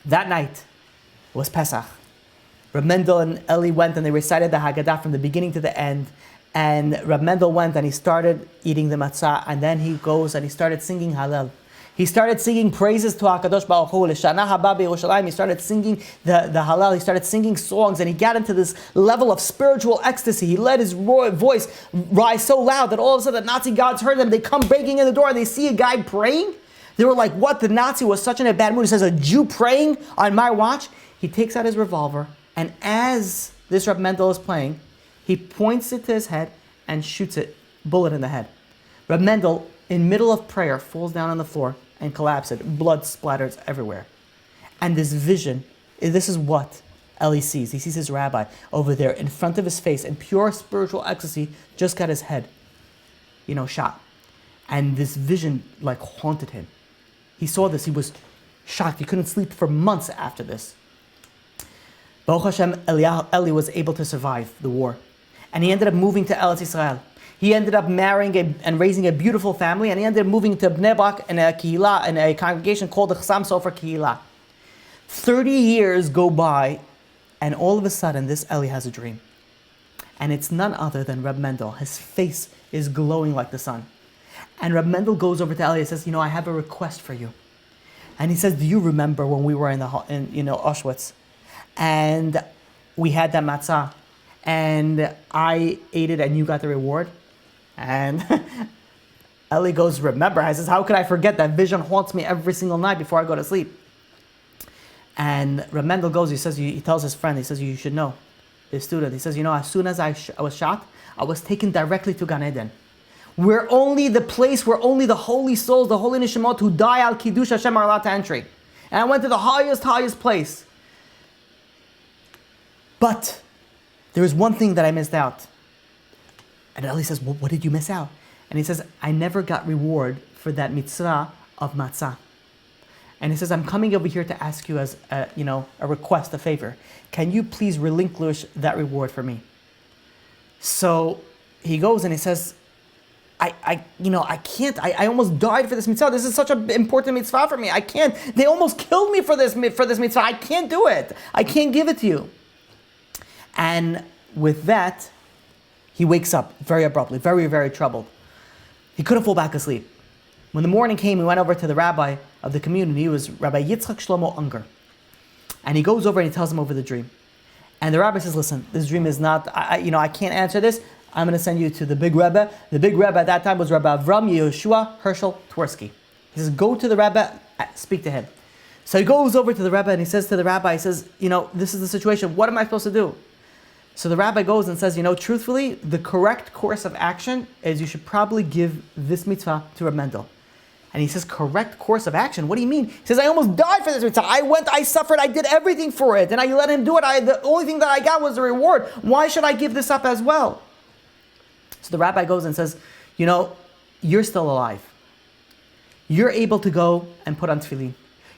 That night was Pesach. Reb Mendel and Eli went and they recited the Haggadah from the beginning to the end. And Reb Mendel went and he started eating the matzah. And then he goes and he started singing Hallel. He started singing praises to HaKadosh Baruch Hu. L'shana haba b'Yerushalayim. He started singing the Hallel. He started singing songs, and he got into this level of spiritual ecstasy. He let his voice rise so loud that all of a sudden the Nazi guards heard them. They come breaking in the door and they see a guy praying. They were like, what? The Nazi was such in a bad mood. He says, a Jew praying on my watch? He takes out his revolver, and as this Reb Mendel is playing, he points it to his head and shoots it, bullet in the head. Reb Mendel, in middle of prayer, falls down on the floor and collapses. Blood splatters everywhere. And this vision, this is what Eli sees. He sees his rabbi over there in front of his face in pure spiritual ecstasy, just got his head, shot. And this vision haunted him. He saw this, he was shocked. He couldn't sleep for months after this. Baruch Hashem, Eli was able to survive the war. And he ended up moving to Eretz Israel. He ended up marrying and raising a beautiful family, and he ended up moving to Bnei Brak in a kihila, in a congregation called the Chassam Sofer Kihila. 30 years go by, and all of a sudden, this Eli has a dream. And it's none other than Reb Mendel. His face is glowing like the sun. And Reb Mendel goes over to Eli and says, I have a request for you. And he says, do you remember when we were in Auschwitz? And we had that matzah. And I ate it and you got the reward? And Eli goes, remember? I says, how could I forget? That vision haunts me every single night before I go to sleep. And Reb Mendel goes, he tells his friend, he says, you should know, his student, he says, as soon as I was shot, I was taken directly to Gan Eden. We're only the place where only the holy souls, the holy neshimot who die al Kiddush Hashem are allowed to entry. And I went to the highest place. But there is one thing that I missed out. And Eli says, well, what did you miss out? And he says, I never got reward for that mitzvah of matzah. And he says, I'm coming over here to ask you as a request, a favor. Can you please relinquish that reward for me? So he goes and he says, I can't. I almost died for this mitzvah. This is such an important mitzvah for me. I can't. They almost killed me for this mitzvah. I can't do it. I can't give it to you. And with that, he wakes up very abruptly, very, very troubled. He couldn't fall back asleep. When the morning came, he went over to the rabbi of the community. He was Rabbi Yitzchak Shlomo Unger. And he goes over and he tells him over the dream. And the rabbi says, listen, this dream is not, I can't answer this. I'm going to send you to the big Rebbe. The big Rebbe at that time was Rabbi Avram Yehoshua Herschel Twersky. He says, go to the Rebbe, speak to him. So he goes over to the Rebbe and he says to the rabbi, he says, this is the situation. What am I supposed to do? So the rabbi goes and says, truthfully, the correct course of action is you should probably give this mitzvah to Reb Mendel. And he says, correct course of action? What do you mean? He says, I almost died for this mitzvah. I suffered, I did everything for it. And I let him do it. The only thing that I got was the reward. Why should I give this up as well? So the rabbi goes and says, you're still alive. You're able to go and put on tefillin.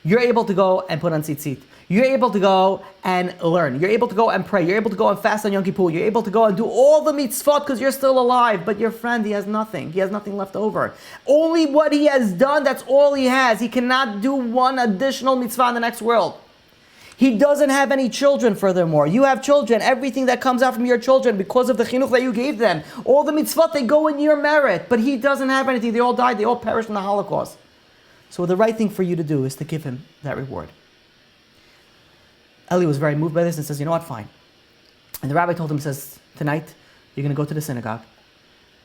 You're able to go and put on tzitzit. You're able to go and learn. You're able to go and pray. You're able to go and fast on Yom Kippur. You're able to go and do all the mitzvot because you're still alive. But your friend, he has nothing. He has nothing left over. Only what he has done, that's all he has. He cannot do one additional mitzvah in the next world. He doesn't have any children, furthermore. You have children. Everything that comes out from your children, because of the chinuch that you gave them, all the mitzvot, they go in your merit. But he doesn't have anything. They all died. They all perished in the Holocaust. So the right thing for you to do is to give him that reward. Eli was very moved by this and says, you know what, fine. And the rabbi told him, says, tonight, you're going to go to the synagogue.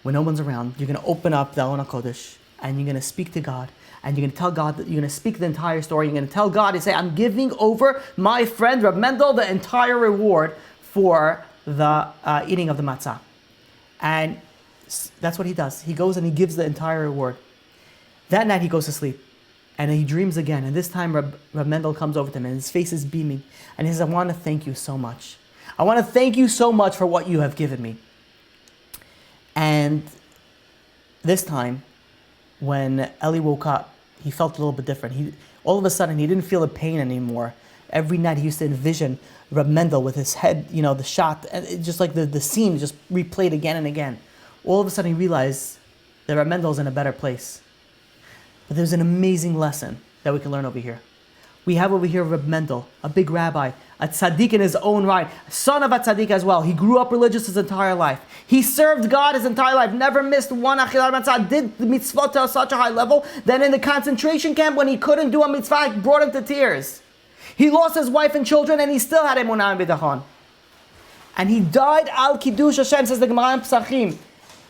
When no one's around, you're going to open up the Aron HaKodesh, and you're going to speak to God. And you're going to tell God, that you're going to speak the entire story. You're going to tell God, and say, I'm giving over my friend, Reb Mendel, the entire reward for the eating of the matzah. And that's what he does. He goes and he gives the entire reward. That night he goes to sleep. And he dreams again. And this time Reb Mendel comes over to him and his face is beaming. And he says, I want to thank you so much. I want to thank you so much for what you have given me. And this time, when Eli woke up, he felt a little bit different. All of a sudden, he didn't feel the pain anymore. Every night he used to envision Reb Mendel with his head, the shot, and it just like the scene just replayed again and again. All of a sudden he realized that Reb Mendel is in a better place. But there's an amazing lesson that we can learn over here. We have over here Reb Mendel, a big rabbi, a tzaddik in his own right, son of a tzaddik as well. He grew up religious his entire life. He served God his entire life, never missed one achilat matzah, did the mitzvot to such a high level that in the concentration camp when he couldn't do a mitzvah, it brought him to tears. He lost his wife and children and he still had Emunah and Bidachon. And he died al Kiddush Hashem, says the Gemara in Pesachim.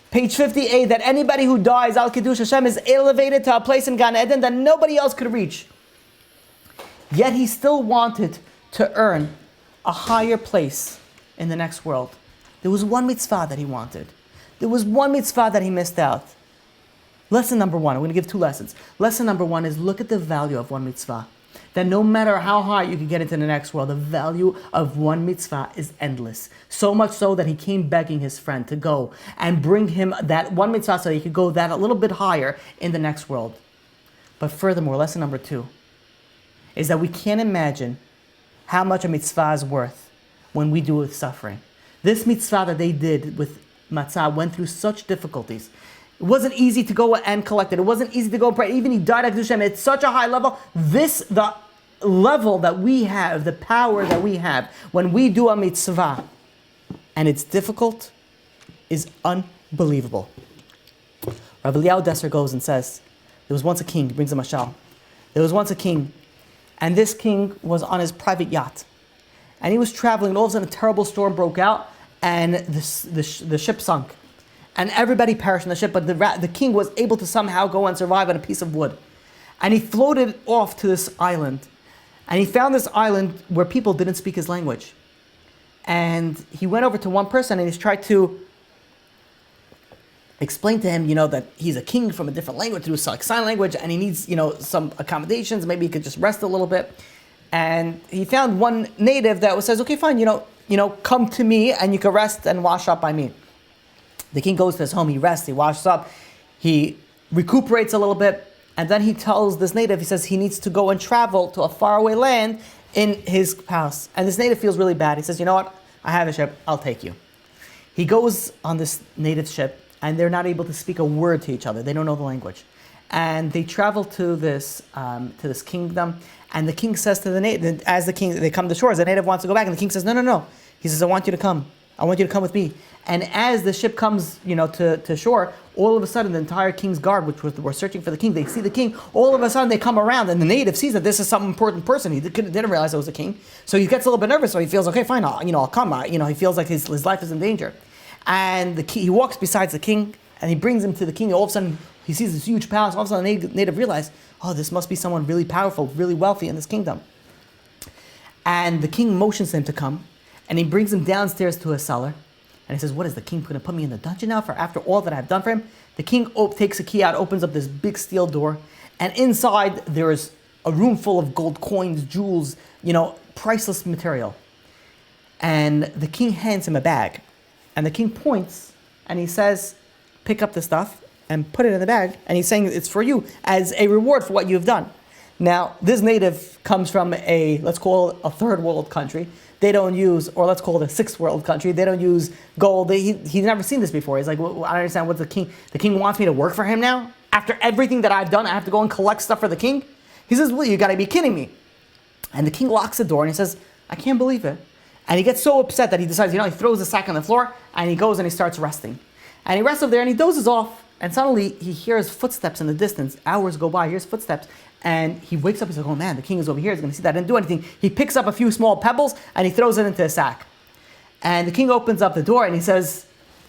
Page 58, that anybody who dies al Kiddush Hashem is elevated to a place in Gan Eden that nobody else could reach. Yet he still wanted to earn a higher place in the next world. There was one mitzvah that he wanted. There was one mitzvah that he missed out. Lesson number one, I'm going to give two lessons. Lesson number one is look at the value of one mitzvah. that no matter how high you can get into the next world, the value of one mitzvah is endless. So much so that he came begging his friend to go and bring him that one mitzvah so he could go that a little bit higher in the next world. But furthermore, lesson number 2 is that we can't imagine how much a mitzvah is worth when we do it with suffering. This mitzvah that they did with matzah went through such difficulties. It wasn't easy to go and collect it. It wasn't easy to go and pray. Even he died at Kedusha. It's such a high level. The level that we have, the power that we have when we do a mitzvah, and it's difficult, is unbelievable. Rav Eliyahu Desser goes and says, there was once a king, he brings a mashal. There was once a king, and this king was on his private yacht. And he was traveling, and all of a sudden a terrible storm broke out, and the ship sunk. And everybody perished in the ship, but the king was able to somehow go and survive on a piece of wood. And he floated off to this island. And he found this island where people didn't speak his language. And he went over to one person and he tried to explain to him, that he's a king from a different language, through like sign language, and he needs, some accommodations. Maybe he could just rest a little bit. And he found one native that says, okay, fine, come to me and you can rest and wash up by me. The king goes to his home, he rests, he washes up, he recuperates a little bit, and then he tells this native, he says he needs to go and travel to a faraway land in his palace. And this native feels really bad. He says, you know what, I have a ship, I'll take you. He goes on this native ship, and they're not able to speak a word to each other. They don't know the language. And they travel to this kingdom, and the king says to the native, they come to shore, the native wants to go back, and the king says, no. He says, I want you to come with me. And as the ship comes, to shore, all of a sudden the entire king's guard, which were searching for the king, they see the king. All of a sudden they come around, and the native sees that this is some important person. He didn't realize it was the king, so he gets a little bit nervous. So he feels, okay, fine, I'll come. He feels like his life is in danger, and he walks beside the king, and he brings him to the king. All of a sudden he sees this huge palace. All of a sudden the native realizes, oh, this must be someone really powerful, really wealthy in this kingdom. And the king motions him to come, and he brings him downstairs to a cellar. And he says, what is the king going to put me in the dungeon now for after all that I've done for him? The king takes a key out, opens up this big steel door, and inside there is a room full of gold coins, jewels, priceless material. And the king hands him a bag. And the king points and he says, pick up the stuff and put it in the bag. And he's saying it's for you as a reward for what you've done. Now, this native comes from let's call it a third world country. They don't use, or let's call it a sixth world country, they don't use gold. He's never seen this before. He's like, well, I don't understand what the king wants me to work for him now? After everything that I've done, I have to go and collect stuff for the king? He says, well, you gotta be kidding me. And the king locks the door and he says, I can't believe it. And he gets so upset that he decides, he throws the sack on the floor and he goes and he starts resting. And he rests up there and he dozes off, and suddenly he hears footsteps in the distance. Hours go by, he hears footsteps. And he wakes up, he's like, oh man, the king is over here, he's going to see that I didn't do anything. He picks up a few small pebbles and he throws it into a sack. And the king opens up the door and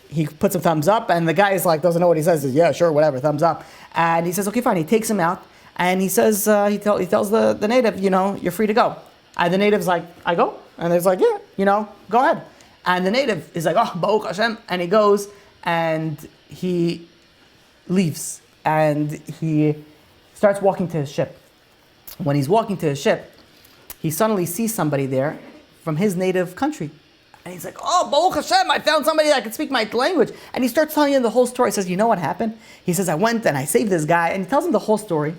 he puts a thumbs up, and the guy is like, doesn't know what he says. He says, yeah, sure, whatever, thumbs up. And he says, okay, fine. He takes him out and he says, he tells the native, you're free to go. And the native's like, I go? And he's like, yeah, go ahead. And the native is like, oh, Baruch Hashem. And he goes and he leaves and he starts walking to his ship. When he's walking to his ship, he suddenly sees somebody there from his native country. And he's like, oh, Baruch Hashem, I found somebody that can speak my language. And he starts telling him the whole story. He says, you know what happened? He says, I went and I saved this guy. And he tells him the whole story.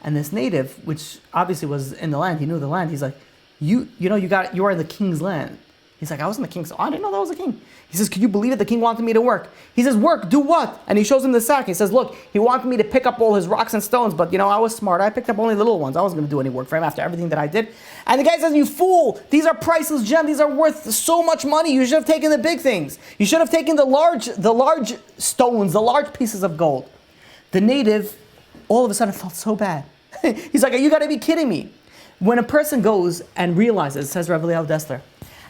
And this native, which obviously was in the land, he knew the land, he's like, you are in the king's land. He's like, I was in the king's, I didn't know that was the king. He says, could you believe it? The king wanted me to work. He says, work, do what? And he shows him the sack. He says, look, he wanted me to pick up all his rocks and stones, but I was smart. I picked up only the little ones. I wasn't going to do any work for him after everything that I did. And the guy says, you fool, these are priceless gems. These are worth so much money. You should have taken the big things. You should have taken the large stones, the large pieces of gold. The native all of a sudden felt so bad. He's like, you got to be kidding me. When a person goes and realizes, says Rav Eliyahu Desser,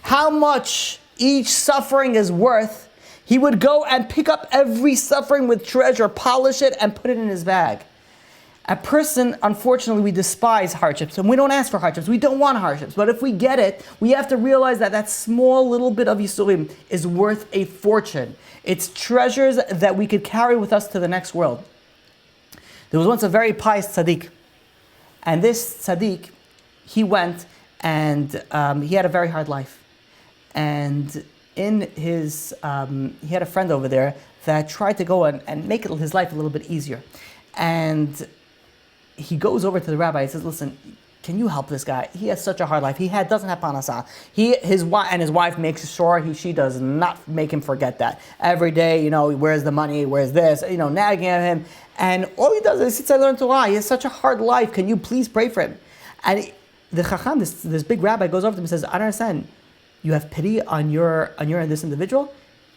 how much each suffering is worth, he would go and pick up every suffering with treasure, polish it, and put it in his bag. A person, unfortunately, we despise hardships, and we don't ask for hardships. We don't want hardships. But if we get it, we have to realize that small little bit of Yisurim is worth a fortune. It's treasures that we could carry with us to the next world. There was once a very pious tzaddik, and this tzaddik, he went and he had a very hard life. And in his, he had a friend over there that tried to go and make his life a little bit easier. And he goes over to the rabbi and says, listen, can you help this guy? He has such a hard life. He doesn't have panasah. His wife makes sure she does not make him forget that. Every day, where's the money? Where's this? Nagging at him. And all he does is he says, learn Torah. He has such a hard life. Can you please pray for him? And the chacham, this big rabbi, goes over to him and says, I don't understand. You have pity on this individual?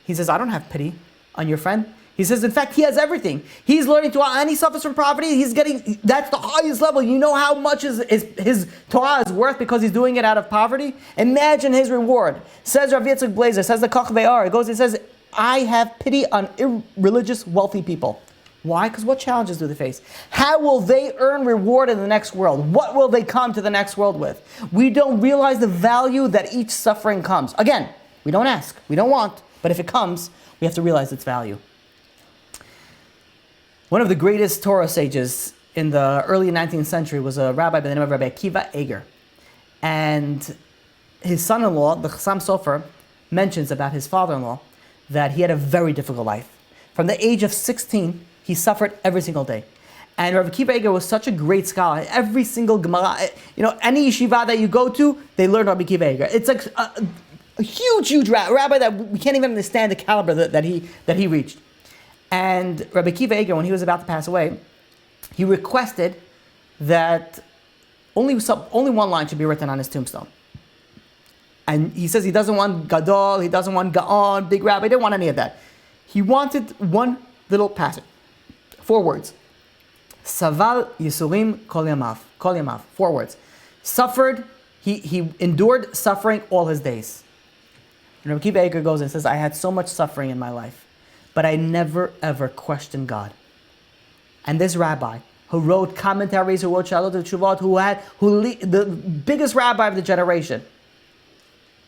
He says, I don't have pity on your friend. He says, in fact, he has everything. He's learning Torah and he suffers from poverty. That's the highest level. You know how much his Torah is worth because he's doing it out of poverty? Imagine his reward. Says Rav Yitzchak Blazer, says the Kach Ve'ar. It says, I have pity on irreligious, wealthy people. Why? Because what challenges do they face? How will they earn reward in the next world? What will they come to the next world with? We don't realize the value that each suffering comes. Again, we don't ask, we don't want, but if it comes, we have to realize its value. One of the greatest Torah sages in the early 19th century was a rabbi by the name of Rabbi Akiva Eger. And his son-in-law, the Chassam Sofer, mentions about his father-in-law that he had a very difficult life. From the age of 16, he suffered every single day. And Rabbi Akiva Eger was such a great scholar. Every single Gemara, any yeshiva that you go to, they learn Rabbi Akiva Eger. It's like a huge rabbi that we can't even understand the caliber that he reached. And Rabbi Akiva Eger, when he was about to pass away, he requested that only one line should be written on his tombstone. And he says he doesn't want Gadol, he doesn't want Gaon, big rabbi, he didn't want any of that. He wanted one little passage, 4 words. Saval Yisurim Kol Yamav, 4 words. Suffered, he endured suffering all his days. And Rabbi Akiva Eger goes and says, I had so much suffering in my life, but I never ever questioned God. And this rabbi, who wrote commentaries, who wrote Shalot Teshuvot, the biggest rabbi of the generation,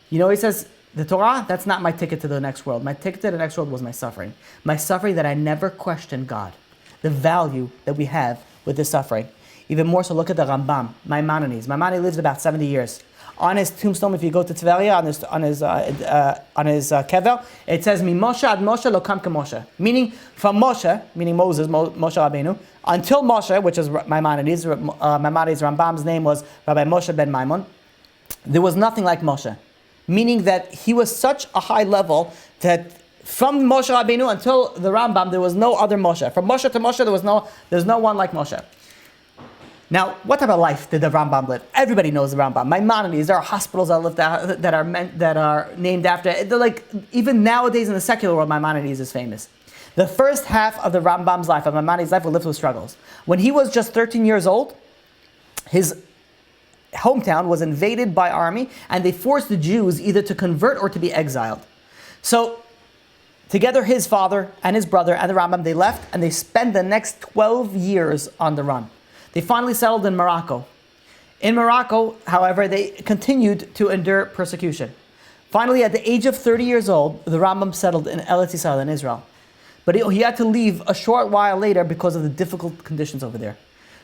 he says, the Torah, that's not my ticket to the next world. My ticket to the next world was my suffering. My suffering that I never questioned God. The value that we have with this suffering. Even more so, look at the Rambam, Maimonides. Maimonides lived about 70 years. On his tombstone, if you go to Tveria, on his kever, it says, "Mimoshe ad Moshe lo kam k'Moshe," meaning from Moshe, meaning Moses, Moshe Rabbeinu, until Moshe, which is Maimonides. Maimonides' Rambam's name was Rabbi Moshe ben Maimon. There was nothing like Moshe, meaning that he was such a high level that from Moshe Rabbeinu until the Rambam, there was no other Moshe. From Moshe to Moshe, there's no one like Moshe. Now, what type of life did the Rambam live? Everybody knows the Rambam. Maimonides, there are hospitals that are named after. They're like, even nowadays in the secular world, Maimonides is famous. The first half of the Rambam's life, of Maimonides' life, was lived with struggles. When he was just 13 years old, his hometown was invaded by army, and they forced the Jews either to convert or to be exiled. So, together his father and his brother and the Rambam, they left, and they spent the next 12 years on the run. They finally settled in Morocco. In Morocco, however, they continued to endure persecution. Finally, at the age of 30 years old, the Rambam settled in Eretz Yisrael in Israel. But he had to leave a short while later because of the difficult conditions over there.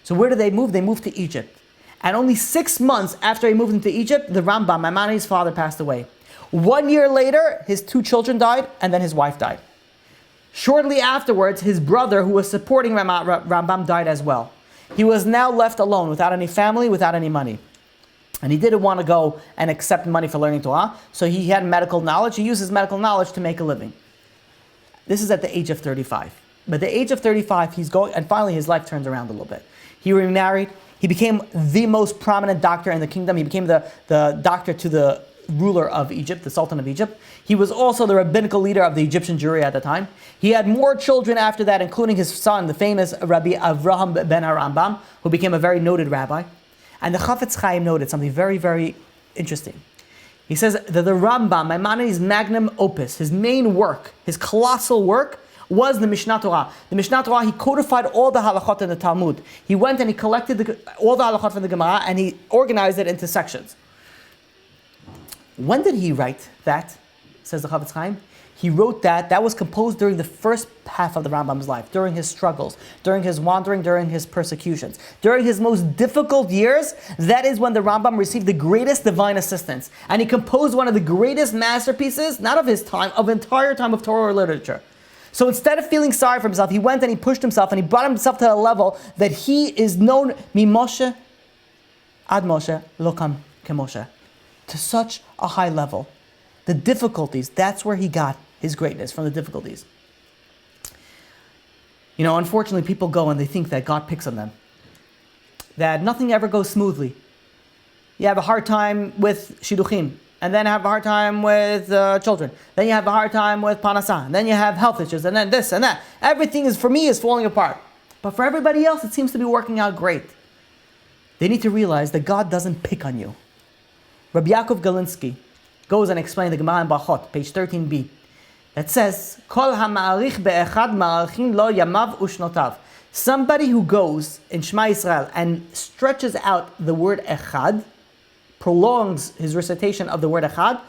So where did they move? They moved to Egypt. And only 6 months after he moved into Egypt, the Rambam, Maimonides' father, passed away. 1 year later, his 2 children died, and then his wife died. Shortly afterwards, his brother, who was supporting Rambam, died as well. He was now left alone, without any family, without any money. And he didn't want to go and accept money for learning Torah, so he had medical knowledge. He used his medical knowledge to make a living. This is at the age of 35. But at the age of 35, he's going, and finally his life turns around a little bit. He remarried. He became the most prominent doctor in the kingdom. He became the doctor to the ruler of Egypt, the Sultan of Egypt. He was also the rabbinical leader of the Egyptian Jewry at the time. He had more children after that, including his son, the famous Rabbi Avraham ben Rambam, who became a very noted rabbi. And the Chafetz Chaim noted something very, very interesting. He says that the Rambam, Maimonides' magnum opus, his main work, his colossal work, was the Mishnah Torah. The Mishnah Torah, he codified all the halachot in the Talmud. He went and he collected all the halachot from the Gemara and he organized it into sections. When did he write that? says the Chafetz Chaim. He wrote that was composed during the first half of the Rambam's life, during his struggles, during his wandering, during his persecutions. During his most difficult years, that is when the Rambam received the greatest divine assistance. And he composed one of the greatest masterpieces, not of his time, of entire time of Torah literature. So instead of feeling sorry for himself, he went and he pushed himself and he brought himself to a level that he is known, mi Moshe ad Moshe lokam kemoshe, to such a high level. The difficulties, that's where he got his greatness, from the difficulties. Unfortunately, people go and they think that God picks on them, that nothing ever goes smoothly. You have a hard time with shidduchim, and then have a hard time with children. Then you have a hard time with panasah, and then you have health issues, and then this and that. Everything for me is falling apart. But for everybody else, it seems to be working out great. They need to realize that God doesn't pick on you. Rabbi Yaakov Galinsky goes and explains the Gemara in Bachot, page 13b. That says, Kol ha'ma'arich be'echad ma'arichin lo yamav ushnotav. Somebody who goes in Shema Yisrael and stretches out the word echad, prolongs his recitation of the word echad,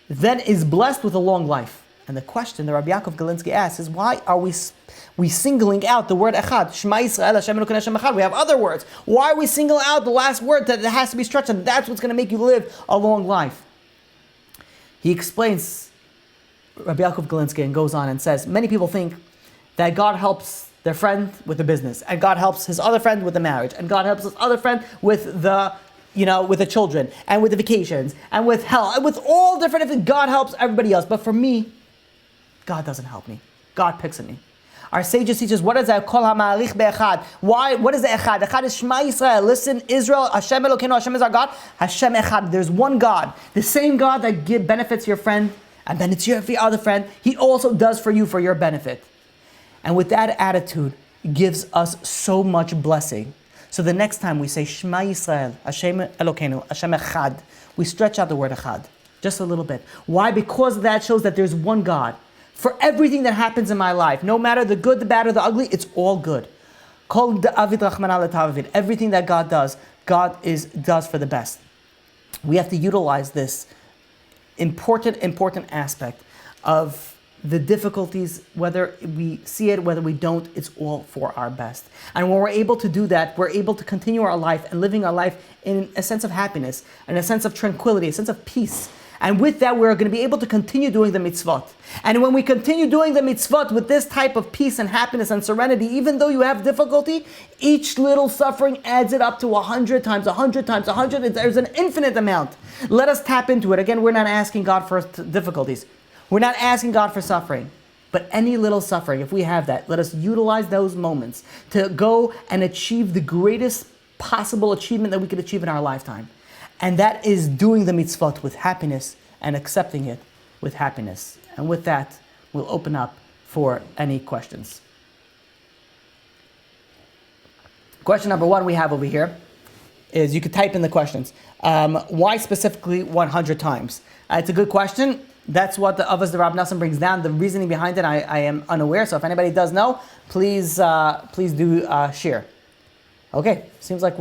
then is blessed with a long life. And the question that Rabbi Yaakov Galinsky asks is, why are we singling out the word echad? Shema Yisrael, Hashem Elokeinu Hashem Echad. We have other words. Why are we singling out the last word that has to be stretched, and that's what's going to make you live a long life? He explains, Rabbi Yaakov Galinsky, and goes on and says, many people think that God helps their friend with the business, and God helps his other friend with the marriage, and God helps his other friend with the children, and with the vacations, and with health, and with all different things. God helps everybody else. But for me, God doesn't help me. God picks at me. Our sages teach us, what is that? Kol ha'ma'arich be'echad. Why? What is the echad? Echad is Shema Yisrael. Listen, Israel, Hashem Elokeinu, Hashem is our God. Hashem echad. There's one God. The same God that benefits your friend, and then it's your other friend, he also does for you for your benefit. And with that attitude, it gives us so much blessing. So the next time we say Shema Yisrael, Hashem Elokeinu, Hashem Echad, we stretch out the word Echad just a little bit. Why? Because that shows that there's one God. For everything that happens in my life, no matter the good, the bad, or the ugly, it's all good. Kol da'avid rachmana l'ta'avid. Everything that God does, God does for the best. We have to utilize this important aspect of the difficulties, whether we see it, whether we don't, it's all for our best. And when we're able to do that, we're able to continue our life and living our life in a sense of happiness, and a sense of tranquility, a sense of peace. And with that, we're going to be able to continue doing the mitzvot. And when we continue doing the mitzvot with this type of peace and happiness and serenity, even though you have difficulty, each little suffering adds it up to 100 times, 100 times, 100. There's an infinite amount. Let us tap into it. Again, we're not asking God for difficulties. We're not asking God for suffering. But any little suffering, if we have that, let us utilize those moments to go and achieve the greatest possible achievement that we could achieve in our lifetime. And that is doing the mitzvot with happiness and accepting it with happiness. And with that, we'll open up for any questions. Question number one we have over here is, you could type in the questions. Why specifically 100 times? It's a good question. That's what the Avos the Rab Nassim brings down. The reasoning behind it, I am unaware. So if anybody does know, please do share. Okay, seems like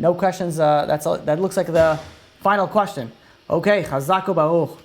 no questions. That looks like the final question. Okay, Chazak u'Baruch.